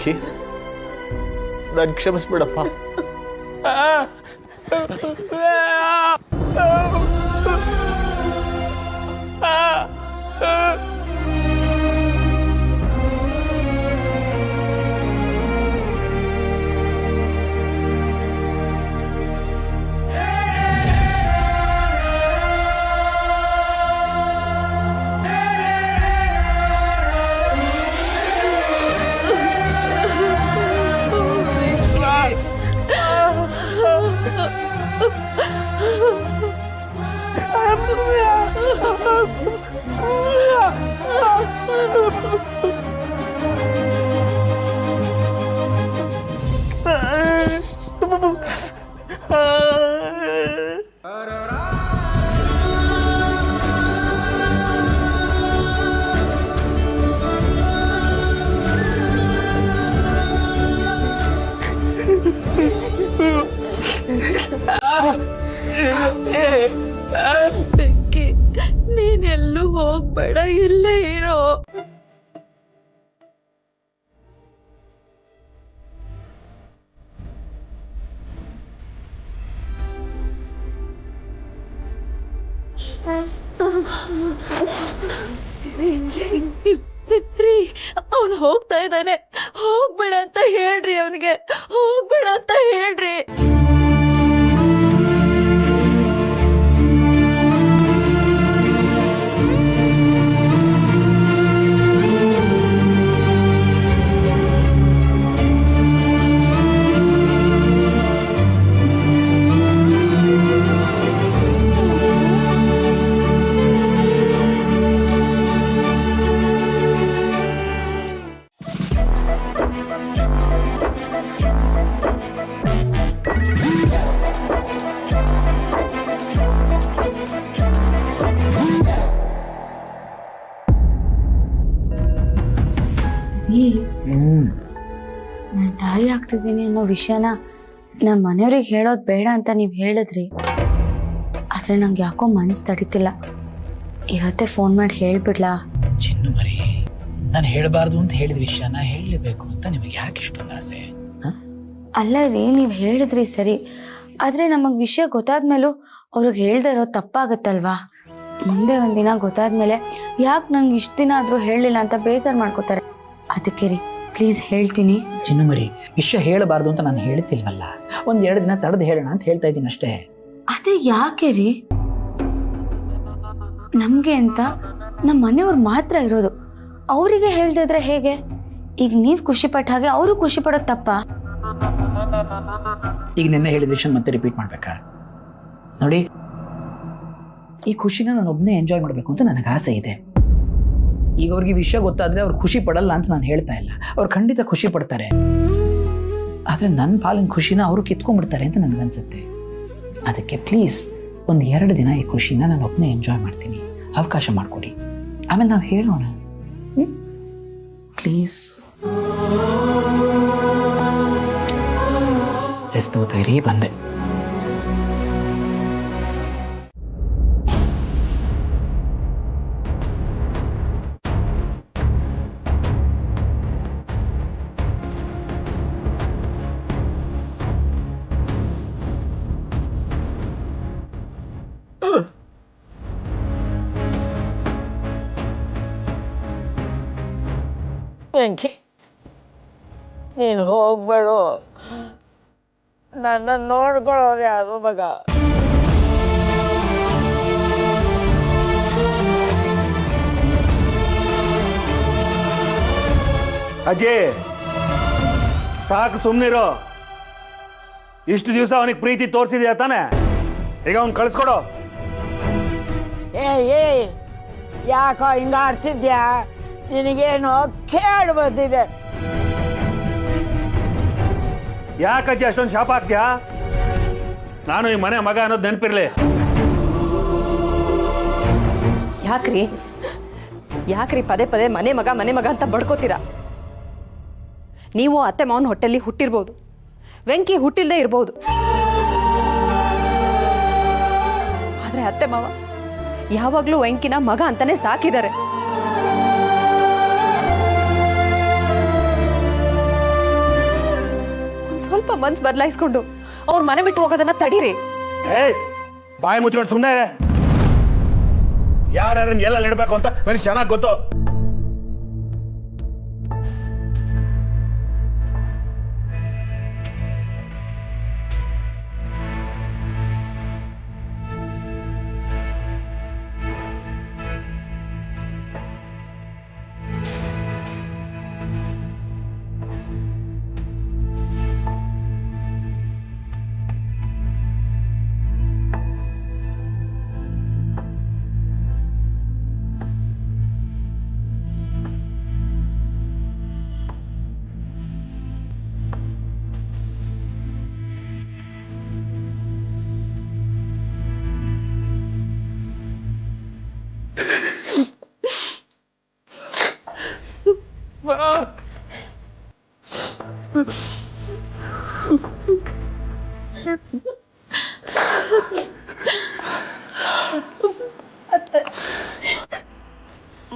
ವೆಂಕಿ, ನಾನು ಕ್ಷಮಿಸ್ಬಿಡಪ್ಪ. ಬೆಂಕಿ, ನೀನೆಲ್ಲೂ ಹೋಗ್ಬೇಡ, ಇಲ್ಲೇ ಇರೋ. ಅವನು ಹೋಗ್ತಾ ಇದ್ದಾನೆ, ಹೋಗ್ಬೇಡ ಅಂತ ಹೇಳ್ರಿ, ಅವನಿಗೆ ಹೋಗ್ಬೇಡ ಅಂತ ಹೇಳ್ರಿ. ನಾನು ತಾಯಿ ಆಗ್ತಿದ್ದೀನಿ ಅನ್ನೋ ವಿಷಯನ ನಮ್ಮ ಮನೆಯವ್ರಿಗೆ ಹೇಳೋದು ಬೇಡ ಅಂತ ನೀವು ಹೇಳಿದ್ರಿ. ಆದ್ರೆ ನಂಗೆ ಯಾಕೋ ಮನಸ್ಸು ತಡಿತಿಲ್ಲ. ಇವತ್ತೇ ಫೋನ್ ಮಾಡಿ ಹೇಳ್ಬಿಡ್ಲಾ? ಚಿನ್ನು ಮರಿ, ನಾನು ಹೇಳಬಾರ್ದು ಅಂತ ಹೇಳಿದ ವಿಷಯನ ಹೇಳಲೇಬೇಕು ಅಂತ ನಿಮಗೆ ಯಾಕೆ ಇಷ್ಟೊಂದು ಆಸೆ? ಅಲ್ಲ ರೀ, ನೀವು ಹೇಳಿದ್ರಿ ಸರಿ, ಆದ್ರೆ ನಮಗ್ ವಿಷಯ ಗೊತ್ತಾದ್ಮೇಲೂ ಅವ್ರಿಗೆ ಹೇಳ್ದೆ ಇರೋದು ತಪ್ಪಾಗತ್ತಲ್ವಾ? ಮುಂದೆ ಒಂದಿನ ಗೊತ್ತಾದ್ಮೇಲೆ ಯಾಕೆ ನಂಗೆ ಇಷ್ಟು ದಿನ ಆದ್ರೂ ಹೇಳಲಿಲ್ಲ ಅಂತ ಬೇಜಾರು ಮಾಡ್ಕೋತಾರೆ. ಅದಕ್ಕೆ ರೀ, ಪ್ಲೀಸ್ ಹೇಳ್ತೀನಿ. ಚಿನ್ನು ಮರಿ, ವಿಷಯ ಹೇಳಬಾರ್ದು ಅಂತ ನಾನು ಹೇಳ್ತಿಲ್ವಲ್ಲ, 1-2 ದಿನ ತಡೆದು ಹೇಳೋಣ ಅಂತ ಹೇಳ್ತಾ ಇದ್ದೀನಿ ಅಷ್ಟೇ. ಅದೇ ಯಾಕೆ ರೀ? ನಮ್ಗೆ ಅಂತ ನಮ್ಮ ಮನೆಯವ್ರು ಮಾತ್ರ ಇರೋದು, ಅವರಿಗೆ ಹೇಳ್ದಿದ್ರೆ ಹೇಗೆ? ಈಗ ನೀವ್ ಖುಷಿ ಪಟ್ಟ ಹಾಗೆ ಅವರು ಖುಷಿ ಪಡೋದು ತಪ್ಪಾ? ಈಗ ನಿನ್ನೆ ಹೇಳಿದ ವಿಷಯ ಮತ್ತೆ ರಿಪೀಟ್ ಮಾಡ್ಬೇಕಾ? ನೋಡಿ, ಈ ಖುಷಿನ ನಾನು ಒಬ್ಬನೇ ಎಂಜಾಯ್ ಮಾಡಬೇಕು ಅಂತ ನನಗೆ ಆಸೆ ಇದೆ. ಈಗ ಅವ್ರಿಗೆ ವಿಷಯ ಗೊತ್ತಾದ್ರೆ ಅವ್ರು ಖುಷಿ ಪಡಲ್ಲ ಅಂತ ನಾನು ಹೇಳ್ತಾ ಇಲ್ಲ, ಅವ್ರು ಖಂಡಿತ ಖುಷಿ ಪಡ್ತಾರೆ. ಆದ್ರೆ ನನ್ನ ಪಾಲಿನ ಖುಷಿನ ಅವರು ಕಿತ್ಕೊಂಡ್ಬಿಡ್ತಾರೆ ಅಂತ ನನಗನ್ಸುತ್ತೆ. ಅದಕ್ಕೆ ಪ್ಲೀಸ್ 1-2 ದಿನ ಈ ಖುಷಿನ ನಾನು ಒಬ್ಬನೇ ಎಂಜಾಯ್ ಮಾಡ್ತೀನಿ, ಅವಕಾಶ ಮಾಡಿಕೊಡಿ. ಆಮೇಲೆ ನಾವು ಹೇಳೋಣ, ಪ್ಲೀಸ್. ಎಷ್ಟು ತೋತಾಯಿರಿ, ಬಂದೆ. ವೆಂಕಿ, ನೀನು ಹೋಗ್ಬೇಡು, ನನ್ನ ನೋಡ್ಕೊಳ್ಳೋರು ಯಾರು ಮಗ? ಅಜ್ಜಿ ಸಾಕು, ಸುಮ್ಮನಿರೋ. ಇಷ್ಟು ದಿವಸ ಅವನಿಗೆ ಪ್ರೀತಿ ತೋರಿಸಿದ್ಯಾ ತಾನೆ? ಈಗ ಅವ್ನು ಕಳಿಸ್ಕೊಡು. ಏ ಯಾಕೋ ಹಿಂಗಾಡ್ತಿದ್ಯಾ? ನಿನಗೇನು ಕೇಳು ಬಂದಿದೆ? ಯಾಕಜ್ಜಿ ಅಷ್ಟೊಂದು ಶಾಪ ಹಾಕ್ತ್ಯಾ? ನಾನು ಈ ಮನೆ ಮಗ ಅನ್ನೋದು ನೆನಪಿರ್ಲಿ. ಯಾಕ್ರಿ ಪದೇ ಪದೇ ಮನೆ ಮಗ ಅಂತ ಬಡ್ಕೋತೀರಾ? ನೀವು ಅತ್ತೆ ಮಾವನ ಹೊಟ್ಟೆಲ್ಲಿ ಹುಟ್ಟಿರ್ಬೋದು, ವೆಂಕಿ ಹುಟ್ಟಿಲ್ದೇ ಇರ್ಬೋದು. ಆದ್ರೆ ಅತ್ತೆ ಮಾವ ಯಾವಾಗ್ಲೂ ವೆಂಕಿನ ಮಗ ಅಂತಾನೆ ಸಾಕಿದ್ದಾರೆ. ಮನ್ಸು ಬದಲಾಯಿಸ್ಕೊಂಡು ಅವ್ರ ಮನೆ ಬಿಟ್ಟು ಹೋಗೋದನ್ನ ತಡೀರಿ. ಏಯ್ ಬಾಯಿ ಮುಚ್ಕೊಂಡು ಸುಮ್ಮನೆ ಯಾರ್ಯಾರನ್ನ ಎಲ್ಲ ಇಡಬೇಕು ಅಂತ ನನಗೆ ಚೆನ್ನಾಗಿ ಗೊತ್ತು.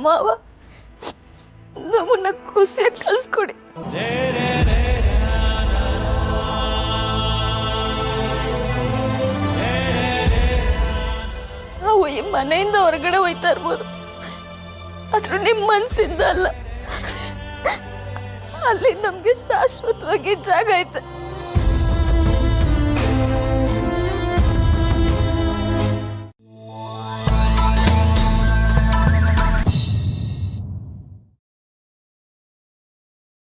ಮಾವ ನಮ್ಮನ್ನ ಖುಷಿಯಾಗಿ ಕಳ್ಸ್ಕೊಡಿ. ನಾವು ಈ ಮನೆಯಿಂದ ಹೊರಗಡೆ ಹೋಯ್ತಾ ಇರ್ಬೋದು, ಆದ್ರೂ ನಿಮ್ ಮನ್ಸಿಂದ ಅಲ್ಲ. ಅಲ್ಲಿ ನಮ್ಗೆ ಶಾಶ್ವತವಾಗಿ ಜಾಗ ಐತೆ.